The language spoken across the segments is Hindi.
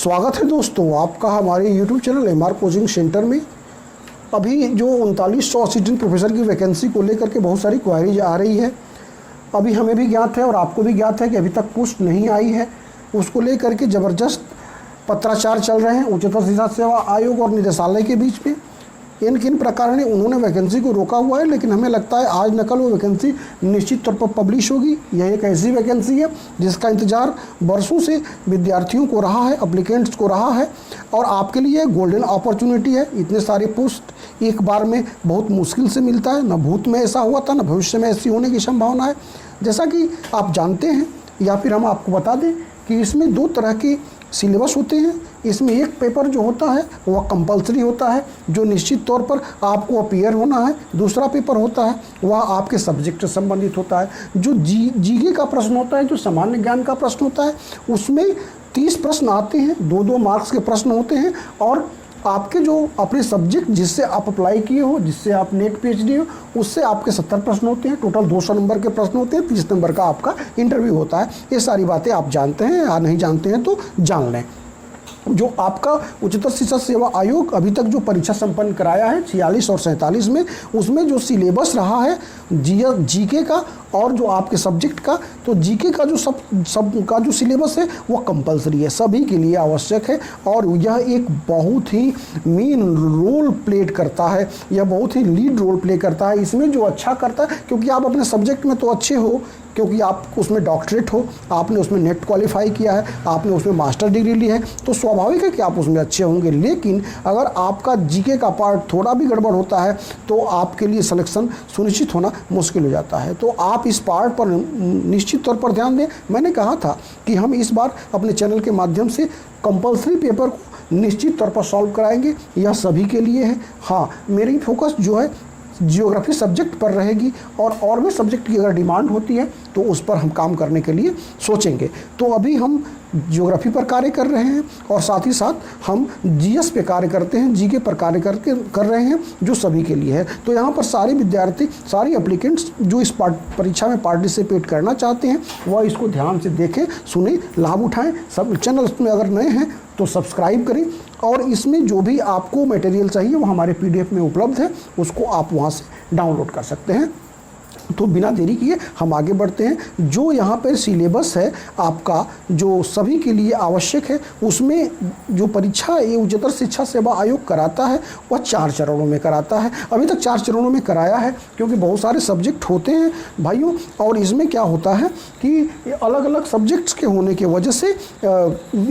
स्वागत है दोस्तों आपका हमारे YouTube channel MR coaching centre में। अभी जो 3900 असिस्टेंट प्रोफेसर की वैकेंसी को लेकर के बहुत सारी क्वारीज आ रही है। अभी हमें भी ज्ञात है और आपको भी ज्ञात है कि अभी तक पोस्ट नहीं आई है। उसको लेकर के ज़बरदस्त पत्राचार चल रहे हैं उच्चतर शिक्षा सेवा आयोग और निदेशालय के बीच में। किन प्रकार ने उन्होंने वैकेंसी को रोका हुआ है, लेकिन हमें लगता है आज न कल वो वैकेंसी निश्चित तौर पर पब्लिश होगी। यह एक ऐसी वैकेंसी है जिसका इंतज़ार वर्षों से विद्यार्थियों को रहा है, अप्लीकेंट्स को रहा है, और आपके लिए गोल्डन अपॉर्चुनिटी है। इतने सारे पोस्ट एक बार में बहुत मुश्किल से मिलता है। न भूत में ऐसा हुआ था, न भविष्य में ऐसी होने की संभावना है। जैसा कि आप जानते हैं या फिर हम आपको बता दें कि इसमें 2 तरह के सिलेबस होते हैं। इसमें एक पेपर जो होता है वह कंपलसरी होता है, जो निश्चित तौर पर आपको अपीयर होना है। दूसरा पेपर होता है वह आपके सब्जेक्ट से संबंधित होता है। जो जीके का प्रश्न होता है, जो सामान्य ज्ञान का प्रश्न होता है, उसमें 30 प्रश्न आते हैं, 2-2 मार्क्स के प्रश्न होते हैं। और आपके जो अपने सब्जेक्ट जिससे आप अप्लाई किए हो, जिससे आप नेट पीएचडी हो, उससे आपके 70 प्रश्न होते हैं। टोटल 200 नंबर के प्रश्न होते हैं। 30 नंबर का आपका इंटरव्यू होता है। ये सारी बातें आप जानते हैं या नहीं जानते हैं तो जान लें। जो आपका उच्चतर शिक्षा सेवा आयोग अभी तक जो परीक्षा संपन्न कराया है 46 और 47 में, उसमें जो सिलेबस रहा है जीके का और जो आपके सब्जेक्ट का, तो जीके का जो सब का जो सिलेबस है वो कंपलसरी है, सभी के लिए आवश्यक है। और यह एक बहुत ही मेन रोल प्ले करता है, यह बहुत ही लीड रोल प्ले करता है। इसमें जो अच्छा करता है, क्योंकि आप अपने सब्जेक्ट में तो अच्छे हो, क्योंकि आप उसमें डॉक्टरेट हो, आपने उसमें नेट क्वालिफाई किया है, आपने उसमें मास्टर डिग्री ली है, तो स्वाभाविक है कि आप उसमें अच्छे होंगे। लेकिन अगर आपका जीके का पार्ट थोड़ा भी गड़बड़ होता है तो आपके लिए सिलेक्शन सुनिश्चित होना मुश्किल हो जाता है। तो आप इस पार्ट पर निश्चित तौर पर ध्यान दें। मैंने कहा था कि हम इस बार अपने चैनल के माध्यम से कंपलसरी पेपर को निश्चित तौर पर सॉल्व कराएंगे। यह सभी के लिए है। हाँ, मेरी फोकस जो है जियोग्राफी सब्जेक्ट पर रहेगी, और भी सब्जेक्ट की अगर डिमांड होती है तो उस पर हम काम करने के लिए सोचेंगे। तो अभी हम जियोग्राफी पर कार्य कर रहे हैं और साथ ही साथ हम जीएस पे कार्य करते हैं, जीके पर कार्य कर रहे हैं, जो सभी के लिए है। तो यहाँ पर सारे विद्यार्थी, सारी एप्लीकेंट्स जो इस परीक्षा में पार्टिसिपेट करना चाहते हैं वह इसको ध्यान से देखें, सुने, लाभ उठाएं। सब चैनल में अगर नए हैं तो सब्सक्राइब करें, और इसमें जो भी आपको मटेरियल चाहिए वो हमारे PDF में उपलब्ध है, उसको आप वहाँ से डाउनलोड कर सकते हैं। तो बिना देरी किए हम आगे बढ़ते हैं। जो यहाँ पर सिलेबस है आपका, जो सभी के लिए आवश्यक है, उसमें जो परीक्षा ये उच्चतर शिक्षा सेवा आयोग कराता है वह 4 चरणों में कराता है। अभी तक 4 चरणों में कराया है, क्योंकि बहुत सारे सब्जेक्ट होते हैं भाइयों, और इसमें क्या होता है कि अलग अलग सब्जेक्ट्स के होने की वजह से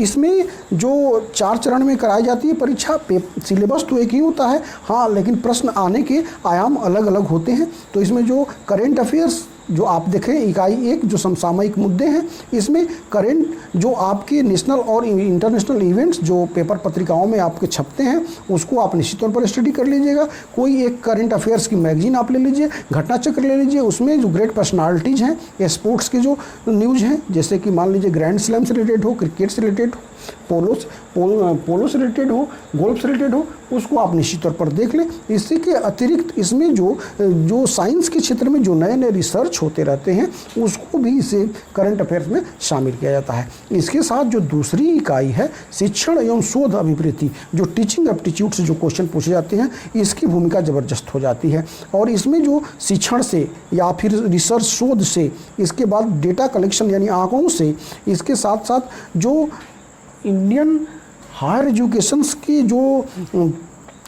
इसमें जो 4 चरण में कराई जाती है परीक्षा, सिलेबस तो एक ही होता है, हाँ, लेकिन प्रश्न आने के आयाम अलग अलग होते हैं। तो इसमें जो करेंट अफेयर्स जो आप देखें, इकाई 1 जो समसामयिक मुद्दे हैं, इसमें करेंट जो आपके नेशनल और इंटरनेशनल इवेंट्स जो पेपर पत्रिकाओं में आपके छपते हैं उसको आप निश्चित तौर पर स्टडी कर लीजिएगा। कोई एक करेंट अफेयर्स की मैगजीन आप ले लीजिए, घटना चक्र ले लीजिए। उसमें जो ग्रेट पर्सनालिटीज़ हैं, स्पोर्ट्स के जो न्यूज़ हैं, जैसे कि मान लीजिए ग्रैंड स्लैम से रिलेटेड हो, क्रिकेट से रिलेटेड हो, पोलो से रिलेटेड हो, गोल्फ से रिलेटेड हो, उसको आप निश्चित तौर पर देख लें। इसी के अतिरिक्त इसमें जो साइंस के क्षेत्र में जो नए नए रिसर्च होते रहते हैं उसको भी इसे करंट अफेयर्स में शामिल किया जाता है। इसके साथ जो दूसरी इकाई है शिक्षण एवं शोध अभिवृत्ति, जो टीचिंग एप्टीट्यूड से जो क्वेश्चन पूछे जाते हैं, इसकी भूमिका ज़बरदस्त हो जाती है। और इसमें जो शिक्षण से या फिर रिसर्च शोध से, इसके बाद डेटा कलेक्शन यानी आंकड़ों से, इसके साथ साथ जो इंडियन हायर एजुकेशंस की जो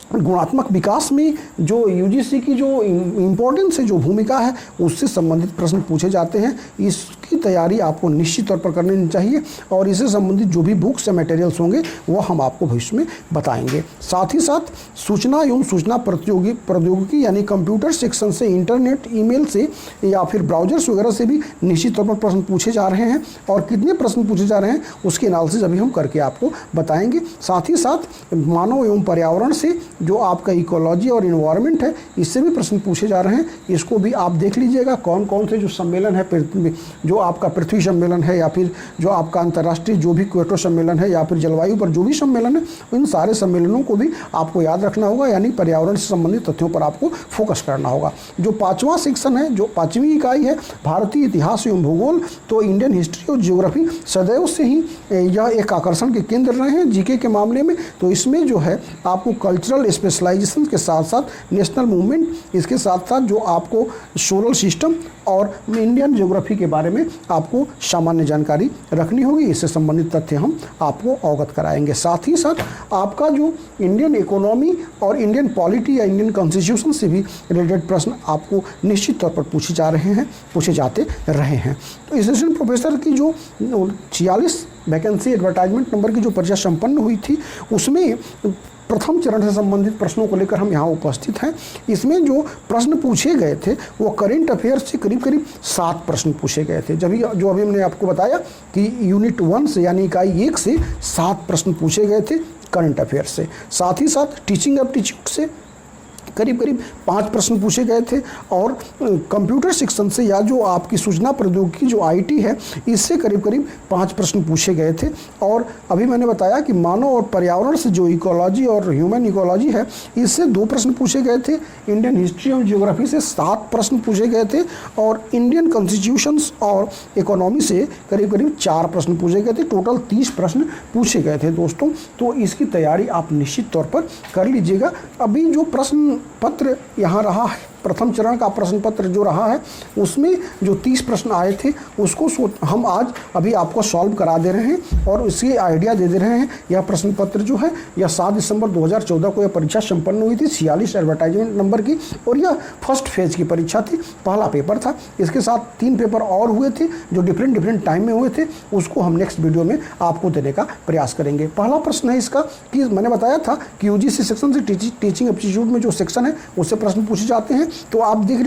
गुणात्मक विकास में जो UGC की जो इम्पोर्टेंस है, जो भूमिका है, उससे संबंधित प्रश्न पूछे जाते हैं। इसकी तैयारी आपको निश्चित तौर पर करनी चाहिए, और इससे संबंधित जो भी बुक्स या मटेरियल्स होंगे वो हम आपको भविष्य में बताएंगे। साथ ही साथ सूचना एवं सूचना प्रौद्योगिकी यानी कंप्यूटर सेक्शन से, इंटरनेट, ईमेल से या फिर ब्राउजर्स वगैरह से भी निश्चित तौर पर प्रश्न पूछे जा रहे हैं, और कितने प्रश्न पूछे जा रहे हैं उसके एनालिसिस अभी हम करके आपको बताएंगे। साथ ही साथ मानव एवं पर्यावरण से जो आपका इकोलॉजी और इन्वायरमेंट है, इससे भी प्रश्न पूछे जा रहे हैं। इसको भी आप देख लीजिएगा, कौन कौन से जो सम्मेलन है पृथ्वी जो जो आपका पृथ्वी सम्मेलन है या फिर जो आपका अंतर्राष्ट्रीय जो भी क्योटो सम्मेलन है या फिर जलवायु पर जो भी सम्मेलन है, इन सारे सम्मेलनों को भी आपको याद रखना होगा, यानी पर्यावरण से संबंधित तथ्यों पर आपको फोकस करना होगा। जो 5वां सेक्शन है, जो 5वीं इकाई है भारतीय इतिहास एवं भूगोल, तो इंडियन हिस्ट्री और ज्योग्राफी सदैव से ही यह एक आकर्षण के केंद्र रहे हैं जीके के मामले में। तो इसमें जो है आपको कल्चरल स्पेशलाइजेशन के साथ साथ नेशनल मूवमेंट, इसके साथ साथ जो आपको सोलर सिस्टम और इंडियन ज्योग्राफी के बारे में आपको सामान्य जानकारी रखनी होगी। इससे संबंधित तथ्य हम आपको अवगत कराएंगे। साथ ही साथ आपका जो इंडियन इकोनॉमी और इंडियन पॉलिटी या इंडियन कॉन्स्टिट्यूशन से भी रिलेटेड प्रश्न आपको निश्चित तौर पर पूछे जाते रहे हैं। तो असिस्टेंट प्रोफेसर की जो 46 वैकेंसी एडवर्टाइजमेंट नंबर की जो परीक्षा संपन्न हुई थी, उसमें प्रथम चरण से संबंधित प्रश्नों को लेकर हम यहाँ उपस्थित हैं। इसमें जो प्रश्न पूछे गए थे वो करेंट अफेयर्स से करीब 7 प्रश्न पूछे गए थे। जब जो अभी हमने आपको बताया कि यूनिट 1 से यानी इकाई 1 से 7 प्रश्न पूछे गए थे करंट अफेयर्स से। साथ ही साथ टीचिंग एप्टीट्यूड से करीब 5 प्रश्न पूछे गए थे और कंप्यूटर सेक्शन से या जो आपकी सूचना प्रौद्योगिकी जो आईटी है, इससे करीब 5 प्रश्न पूछे गए थे। और अभी मैंने बताया कि मानव और पर्यावरण से जो इकोलॉजी और ह्यूमन इकोलॉजी है, इससे 2 प्रश्न पूछे गए थे। इंडियन हिस्ट्री और ज्योग्राफी से 7 प्रश्न पूछे गए थे और इंडियन कॉन्स्टिट्यूशंस और इकोनॉमी से करीब 4 प्रश्न पूछे गए थे। टोटल 30 प्रश्न पूछे गए थे दोस्तों। तो इसकी तैयारी आप निश्चित तौर पर कर लीजिएगा। अभी जो प्रश्न पत्र यहाँ रहा है, प्रथम चरण का प्रश्न पत्र जो रहा है, उसमें जो 30 प्रश्न आए थे उसको हम आज अभी आपको सॉल्व करा दे रहे हैं और उसकी आइडिया दे दे रहे हैं। यह प्रश्न पत्र जो है यह 7 दिसंबर 2014 को यह परीक्षा संपन्न हुई थी 46 एडवर्टाइजमेंट नंबर की, और यह फर्स्ट फेज की परीक्षा थी, पहला पेपर था। इसके साथ 3 पेपर और हुए थे जो डिफरेंट टाइम में हुए थे, उसको हम नेक्स्ट वीडियो में आपको देने का प्रयास करेंगे। पहला प्रश्न है इसका कि मैंने बताया था कि यूजीसी सेक्शन से टीचिंग एप्टीट्यूड में जो सेक्शन है उससे प्रश्न पूछे जाते हैं। तो आप देख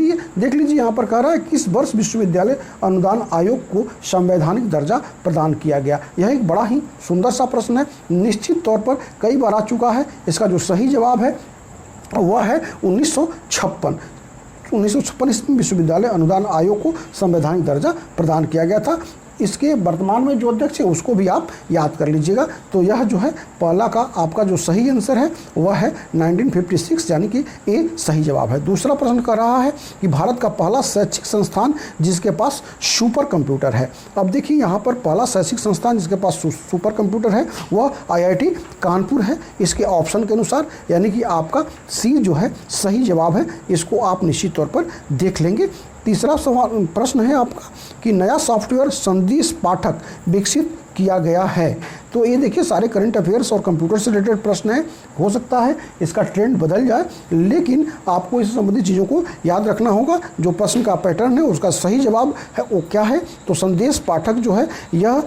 लीजिए यहाँ पर कह रहा है किस वर्ष विश्वविद्यालय अनुदान आयोग को संवैधानिक दर्जा प्रदान किया गया। यह एक बड़ा ही सुंदर सा प्रश्न है, निश्चित तौर पर कई बार आ चुका है। इसका जो सही जवाब है वह है 1956 ईस्वी में विश्वविद्यालय अनुदान आयोग को संवैधानिक दर्जा प्रदान किया गया था। इसके वर्तमान में जो अध्यक्ष है उसको भी आप याद कर लीजिएगा। तो यह जो है पहला का आपका जो सही आंसर है वह है 1956, यानी कि ए सही जवाब है। दूसरा प्रश्न कर रहा है कि भारत का पहला शैक्षिक संस्थान जिसके पास सुपर कंप्यूटर है। अब देखिए यहाँ पर पहला शैक्षिक संस्थान जिसके पास सुपर कंप्यूटर है वह IIT कानपुर है, इसके ऑप्शन के अनुसार, यानी कि आपका सी जो है सही जवाब है। इसको आप निश्चित तौर पर देख लेंगे। तीसरा सवाल प्रश्न है आपका कि नया सॉफ्टवेयर संदेश पाठक विकसित किया गया है। तो ये देखिए सारे करंट अफेयर्स और कंप्यूटर से रिलेटेड प्रश्न है। हो सकता है इसका ट्रेंड बदल जाए, लेकिन आपको इससे संबंधित चीज़ों को याद रखना होगा। जो प्रश्न का पैटर्न है उसका सही जवाब है वो क्या है, तो संदेश पाठक जो है यह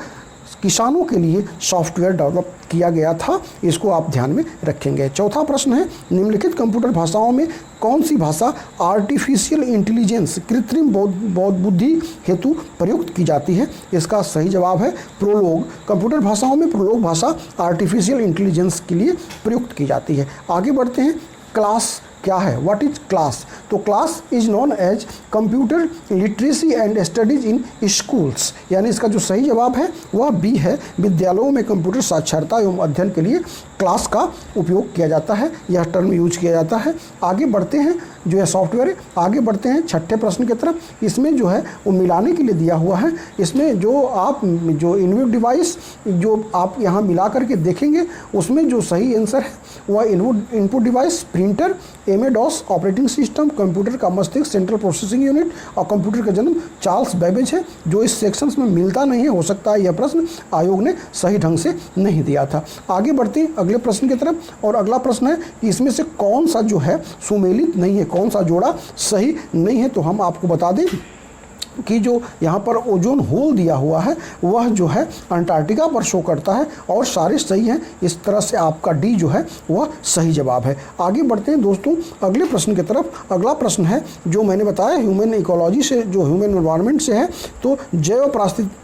किसानों के लिए सॉफ्टवेयर डेवलप किया गया था, इसको आप ध्यान में रखेंगे। चौथा प्रश्न है निम्नलिखित कंप्यूटर भाषाओं में कौन सी भाषा आर्टिफिशियल इंटेलिजेंस कृत्रिम बुद्धि हेतु प्रयुक्त की जाती है। इसका सही जवाब है प्रोलोग। कंप्यूटर भाषाओं में प्रोलोग भाषा आर्टिफिशियल इंटेलिजेंस के लिए प्रयुक्त की जाती है। आगे बढ़ते हैं। क्लास क्या है, व्हाट इज क्लास। तो class is known as computer literacy and studies in schools, यानी इसका जो सही जवाब है वह बी है। विद्यालयों में कंप्यूटर साक्षरता एवं अध्ययन के लिए क्लास का उपयोग किया जाता है, यह टर्म यूज किया जाता है। आगे बढ़ते हैं, जो है सॉफ्टवेयर है। आगे बढ़ते हैं छठे प्रश्न की तरफ। इसमें जो है वो मिलाने के लिए दिया हुआ है। इसमें जो आप जो इनपुट डिवाइस जो आप यहाँ मिला करके देखेंगे उसमें जो सही आंसर है वह input device printer, MS-DOS operating system, computer का मस्तिष्क सेंट्रल प्रोसेसिंग यूनिट और कंप्यूटर का जन्म चार्ल्स बैबेज है। जो इस सेक्शंस में मिलता नहीं है, हो सकता है यह प्रश्न आयोग ने सही ढंग से नहीं दिया था। आगे बढ़ते हैं अगले प्रश्न की तरफ, और अगला प्रश्न है कि इसमें से कौन सा जो है सुमेलित नहीं है, कौन सा जोड़ा सही नहीं है। तो हम आपको बता दें कि जो यहाँ पर ओजोन होल दिया हुआ है वह जो है अंटार्कटिका पर शो करता है और सारे सही हैं। इस तरह से आपका डी जो है वह सही जवाब है। आगे बढ़ते हैं दोस्तों अगले प्रश्न की तरफ। अगला प्रश्न है जो मैंने बताया ह्यूमन इकोलॉजी से, जो ह्यूमन एनवायरनमेंट से है। तो जैव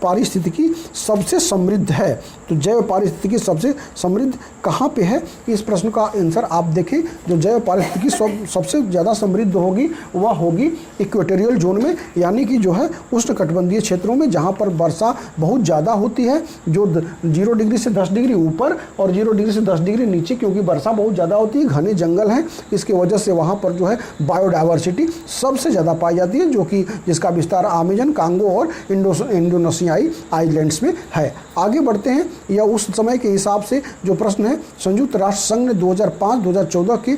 पारिस्थितिकी सबसे समृद्ध है, तो जैव पारिस्थितिकी सबसे समृद्ध कहाँ पे है। इस प्रश्न का आंसर आप देखें। जो जैव पारिस्थितिकी सबसे ज़्यादा समृद्ध होगी वह होगी इक्वेटोरियल जोन में, यानी कि जो है उष्णकटिबंधीय क्षेत्रों में जहाँ पर वर्षा बहुत ज़्यादा होती है, जो 0 डिग्री से 10 डिग्री ऊपर और 0 डिग्री से 10 डिग्री नीचे, क्योंकि वर्षा बहुत ज़्यादा होती है, घने जंगल हैं, इसकी वजह से वहाँ पर जो है बायोडाइवर्सिटी सबसे ज़्यादा पाई जाती है, जो कि जिसका विस्तार अमेजन, कांगो और इंडोनेशियाई आइलैंड्स में है। आगे बढ़ते हैं। यह उस समय के हिसाब से जो प्रश्न है, संयुक्त राष्ट्र संघ ने 2005-2014 के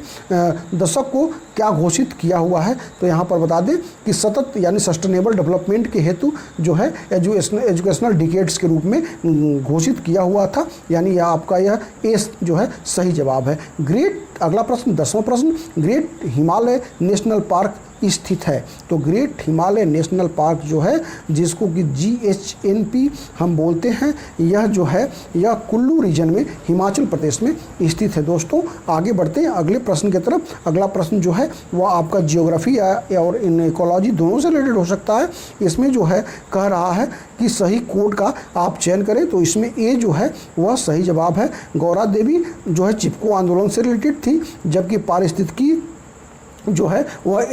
दशक को क्या घोषित किया हुआ है? तो यहाँ पर बता दें कि सतत यानी सस्टेनेबल डेवलपमेंट के हेतु जो है एजुकेशनल डिकेड्स के रूप में घोषित किया हुआ था, यानी यह आपका यह एस जो है सही जवाब है। अगला प्रश्न 10वां प्रश्न, ग्रेट हिमालय नेशनल पार्क स्थित है। तो ग्रेट हिमालय नेशनल पार्क जो है, जिसको कि GHNP हम बोलते हैं, यह जो है यह कुल्लू रीजन में हिमाचल प्रदेश में स्थित है। दोस्तों आगे बढ़ते हैं अगले प्रश्न की तरफ। अगला प्रश्न जो है वह आपका जियोग्राफी और इकोलॉजी दोनों से रिलेटेड हो सकता है। इसमें जो है कह रहा है कि सही कोड का आप चयन करें, तो इसमें ए जो है वह सही जवाब है। गौरा देवी जो है चिपको आंदोलन से रिलेटेड थी, जबकि पारिस्थितिकी जो है वह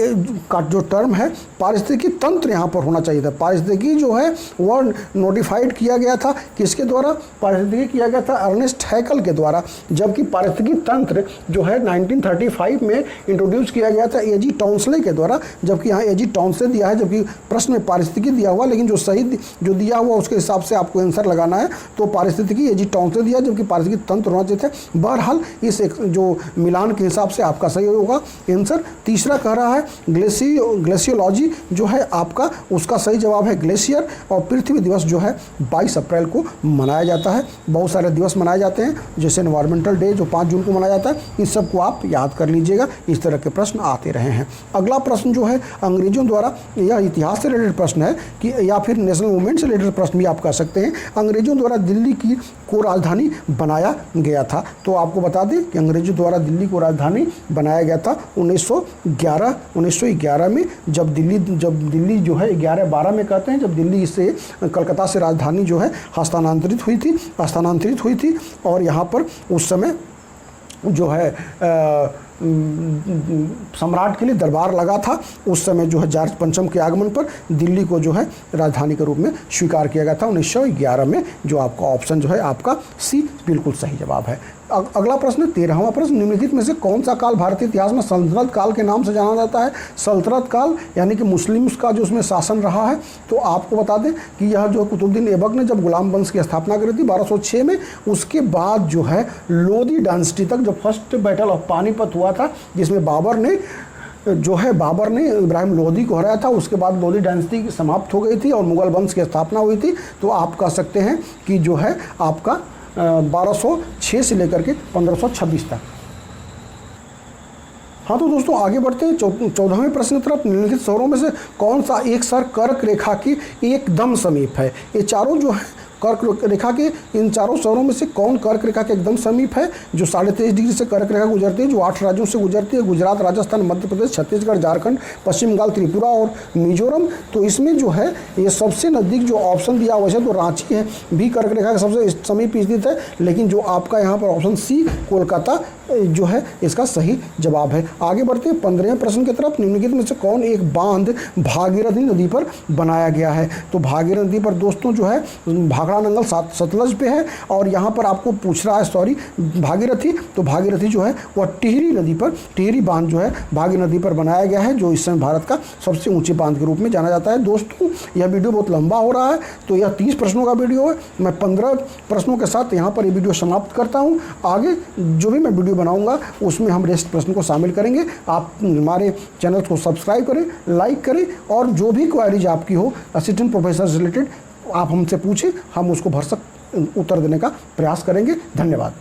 का जो टर्म है पारिस्थितिकी तंत्र यहाँ पर होना चाहिए था। पारिस्थितिकी जो है वह नोटिफाइड किया गया था किसके द्वारा? पारिस्थितिकी किया गया था अर्नेस्ट हैकल के द्वारा, जबकि पारिस्थितिकी तंत्र जो है 1935 में इंट्रोड्यूस किया गया था A.G. टाउन्सले के द्वारा, जबकि यहाँ A.G. टाउन्सले दिया है, जबकि प्रश्न में पारिस्थितिकी दिया हुआ, लेकिन जो सही जो दिया हुआ उसके हिसाब से आपको आंसर लगाना है। तो पारिस्थितिकी A.G. टाउन्सले दिया, जबकि पारिस्थितिकी तंत्र होना चाहिए था। बहरहाल इस जो मिलान के हिसाब से आपका सही होगा आंसर। तीसरा कह रहा है ग्लेशियोलॉजी जो है आपका, उसका सही जवाब है ग्लेशियर। और पृथ्वी दिवस जो है 22 अप्रैल को मनाया जाता है। बहुत सारे दिवस मनाए जाते हैं, जैसे एनवायरमेंटल डे जो 5 जून को मनाया जाता है। इन सबको आप याद कर लीजिएगा, इस तरह के प्रश्न आते रहे हैं। अगला प्रश्न जो है अंग्रेजों द्वारा, यह इतिहास से रिलेटेड प्रश्न है कि या फिर नेशनल मूवमेंट से रिलेटेड प्रश्न भी आप कर सकते हैं। अंग्रेजों द्वारा दिल्ली को राजधानी बनाया गया था। तो आपको बता दें कि अंग्रेजों द्वारा दिल्ली को राजधानी बनाया गया था 1911 में, जब दिल्ली जो है 11-12 में कहते हैं, जब दिल्ली से कलकत्ता से राजधानी जो है हस्तांतरित हुई थी। और यहाँ पर उस समय जो है सम्राट के लिए दरबार लगा था। उस समय जो है जॉर्ज पंचम के आगमन पर दिल्ली को जो है राजधानी के रूप में स्वीकार किया गया था 1911 में, जो आपका ऑप्शन जो है आपका सी बिल्कुल सही जवाब है। अगला प्रश्न 13वां प्रश्न, निम्नलिखित में से कौन सा काल भारतीय इतिहास में सल्तनत काल के नाम से जाना जाता है? सल्तनत काल यानी कि मुस्लिम्स का जो उसमें शासन रहा है। तो आपको बता दें कि यह जो कुतुबुद्दीन ऐबक ने जब गुलाम वंश की स्थापना करी थी 1206 में, उसके बाद जो है लोधी डायनेस्टी तक जो फर्स्ट बैटल ऑफ पानीपत हुआ था, जिसमें बाबर ने इब्राहिम लोधी को हराया था। उसके बाद लोधी डायनेस्टी समाप्त हो गई थी और मुगल वंश की स्थापना हुई थी। तो आप कह सकते हैं कि जो है आपका 1206 से लेकर के 1526 तक। हाँ तो दोस्तों आगे बढ़ते हैं 14वें प्रश्न की तरफ। निम्नलिखित शहरों में से कौन सा एक शहर कर्क रेखा की एकदम समीप है? ये चारों जो है कर्क रेखा के, इन चारों शहरों में से कौन कर्क रेखा के एकदम समीप है? जो 23.5 डिग्री से कर्क रेखा गुजरती है, जो 8 राज्यों से गुजरती है, गुजरात, राजस्थान, मध्य प्रदेश, छत्तीसगढ़, झारखंड, पश्चिम बंगाल, त्रिपुरा और मिजोरम। तो इसमें जो है ये सबसे नज़दीक जो ऑप्शन दिया हुआ है तो रांची है, भी कर्क रेखा के सबसे समीप स्थित है। लेकिन जो आपका यहाँ पर ऑप्शन सी कोलकाता जो है इसका सही जवाब है। आगे बढ़ते हैं 15वें प्रश्न की तरफ। निम्नलिखित में से कौन एक बांध भागीरथी नदी पर बनाया गया है? तो भागीरथी नदी पर दोस्तों जो है भाखड़ा नंगल सतलज पे है। और यहाँ पर आपको पूछ रहा है भागीरथी, तो भागीरथी जो है वह टिहरी नदी पर, टिहरी बांध जो है भागीरथी नदी पर बनाया गया है, जो इस समय भारत का सबसे ऊंचे बांध के रूप में जाना जाता है। दोस्तों यह वीडियो बहुत लंबा हो रहा है, तो यह 30 प्रश्नों का वीडियो है। मैं 15 प्रश्नों के साथ यहाँ पर ये वीडियो समाप्त करता हूँ। आगे जो भी मैं वीडियो बनाऊंगा उसमें हम रेस्ट प्रश्न को शामिल करेंगे। आप हमारे चैनल को सब्सक्राइब करें, लाइक करें, और जो भी क्वेरीज आपकी हो असिस्टेंट प्रोफेसर से रिलेटेड आप हमसे पूछें, हम उसको भरसक उत्तर देने का प्रयास करेंगे। धन्यवाद।